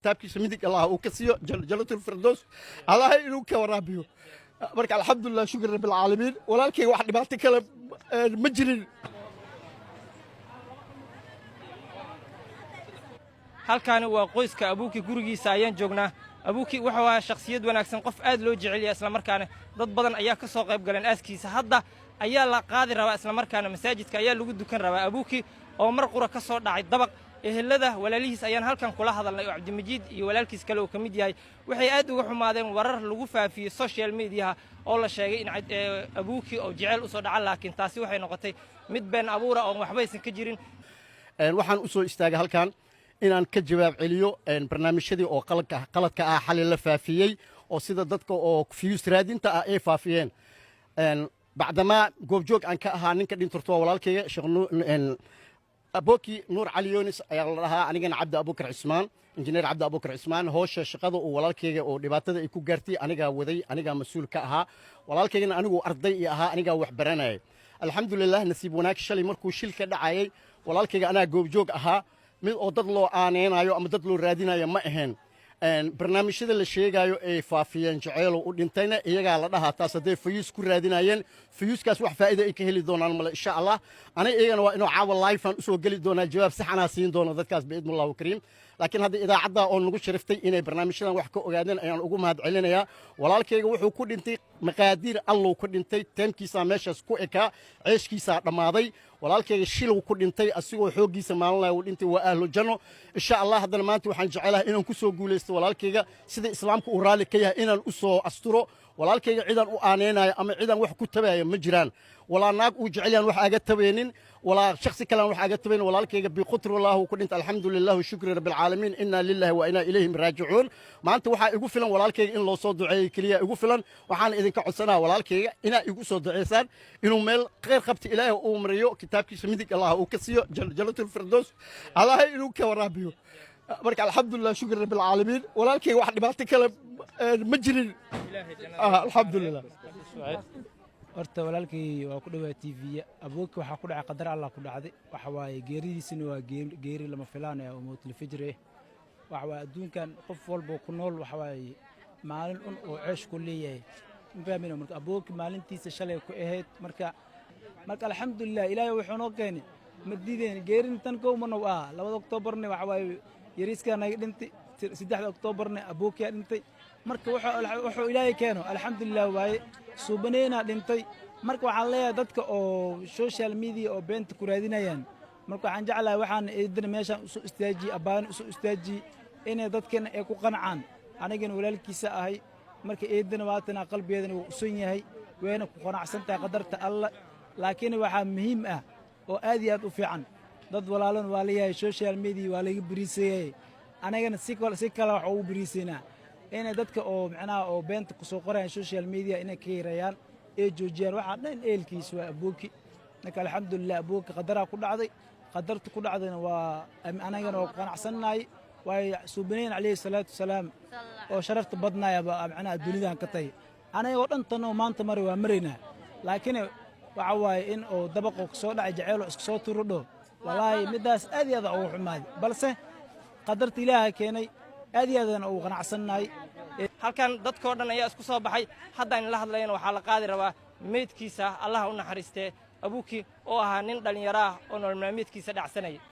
كتابكيس ميدك الله وكسيو جلة الفردوس الله ينوك ورابيو برك الحمد لله شكر رب العالمين ولكن واحد ما تكلم مجري halkaani waa qoyska abuuki gurigiisa ayaan joognaa abuuki wuxuu ahaa shakhsiyad wanaagsan qof aad loo jecel yahay isla markaana dad badan ayaa ka soo qayb galeen aaskiisa hadda ayaa la qaadi rabaa isla markaana masaajidka ayaa lagu dukan rabaa abuuki oo mar qura ka soo dhacay dabaq ehelada walaalihiis ayaan halkan kula hadalnay oo Cabdimajid iyo walaalkiis kale oo kamid yahay waxay aad uga xumaadeen warar lagu faafiyay social media oo la sheegay in abuuki oo jecel u soo dhaca laakiin taasi waxay noqotay mid been abuura oo waxba aysan ka jirin waxaan u soo istaagay halkan inaan ka jawaab celiyo barnaamijyadii oo qaladka ah xalay la faafiyay oo sida dadka oo fiyus raadinta ah ay faafiyeen bacdama goobjoog aan ka ahaa ninka dhintorto walaalkayga sheekh abooki nuur cali yunis ayaa la dhahaa anigana cabdi abubakar cismaan injineer cabdi abubakar cismaan hoosha shaqada uu walaalkayga oo dhibaatada ay ku gaartay anigaa waday anigaa mas-uul ka ahaa walaalkaygana anigu arday i ahaa anigaa wax baranayay alxamdulilah nasiib wanaag shalay markuu shil ka dhacayay walaalkayga anaa goobjoog ahaa mid oo dad loo aaneynayo ama dad loo raadinayo ma ahayn barnaamijyada la sheegayo ay faafiyeen jaceylow u dhintayna iyagaa la dhahaa taas hadday fayuus ku raadinayeen fayuuskaas wax faa'iido ay ka heli doonaan male insha allah aniga iyagana waa inuu caawa livean usoo geli doonaa jawaab saxanaa siin doono dadkaas biidni allahu kariim laakiin hadda idaacadda oo nagu sharaftay inay barnaamijyadan wax ka ogaadeen ayaan ugu mahad celinayaa walaalkayga wuxuu ku dhintay maqaadiir allow ku dhintay teemkiisaa meeshaas ku ekaa ceeshkiisaa dhammaaday walaalkayga shilow ku dhintay asigoo xooggiisa maalinaya uu dhintay waa ahlu janno insha allah haddana maanta waxaan jecelahay inaan ku soo guulaysto walaalkayga sida islaamka uu raalli ka yahay inaan u soo asturo walaalkayga cidaan u aaneynayo ama cidaan wax ku tabaaya ma jiraan walaa naag uu jecel yahan wax aga tabaynin walaa shakhsi kalean wax aga tabaynin walaalkayga biqutri allahu ku dhintay alxamdu lillahi shukri rabbi alcaalamiin inna lillahi wa inna ilayhim raajicuun maanta waxaa igu filan walaalkayga in loo soo duceeyey keliya igu filan waxaan idinka codsanaa walaalkayga inaa igu soo duceysaan inuu meel khayr qabta ilaahay uu mariyo kitaabkiisa midig allah uu ka siiyo jalatul firdaws allah inuu ka waraabiyo marka alxamdulilah shukri rabbi alcaalamiin walaalkayga wax dhibaato kale ma jirin alxamdulilah horta walaalkay waa ku dhawaa TV abooki waxa ku dhacay qadar Allah ku dhacday waxa waaye geeridiisina waa geeri lama filaanayo oo mowt fajr waxa waa adduunkan qof walba ku nool waxa waaye maalin oo ceesh ku leeyahay fahmin marka abooki maalintiisa shalay ku ahayd marka alxamdulilah ilaahay wuxuu noo keenay madideen geerintan koomano 2 Oktoobarna waxa waaye yariiska naga dhintay 3 Oktoobarna abooki dhintay marka wuxuu ilaahay keeno alxamdulilah waaye suubaneena dhintay marka waxaan leeyahay dadka oo social media oo beenta ku raadinayaan marka waxaan jeclahay waxaan eedina meeshan soo istaaji abaan soo istaaji inay dadkana ay ku qancaan anigana walaalkiisa ahay marka eedina waatana qalbigeedana uu usan yahay weena ku qanacsan tahay qadarta Allah laakiin waxa muhiim ah oo aad iyo aad u fiican dad walaalan waa leeyahay social media waa laga bariisay anigana si kale wax ugu bariisaynaa inay dadka oo macnaha oo beenta ku soo qorayaan social media inay ka yareeyaan ee joojiyaan waxa dhan eelkiis waa abooki marka alxamdulilah abooki qadara ku dhacday qadartu ku dhacdayna waa anagana oo qanacsanahay way suubaneen alayhi salaatu salaam oo sharafta badnaaya macnaha dunidan ka tay anaga dhan tan oo maanta mari waa marina laakiin waxa waaye in oo dabaqo soo dhacay jaceyl isku soo turudho walaahi midaas aad iyo aad u xumaad balse qadarta ilaahay keenay aad iyo aad u qanacsanahay halkan dadkoo dhan ayaa isku soo baxay hadda in la hadlayna waxaa la qaadi rabaa meedkiisa Allah u naxariistee abuuki oo ahaa nin dhalinyaro ah oo nolol maalmeedkiisa dhacsanaya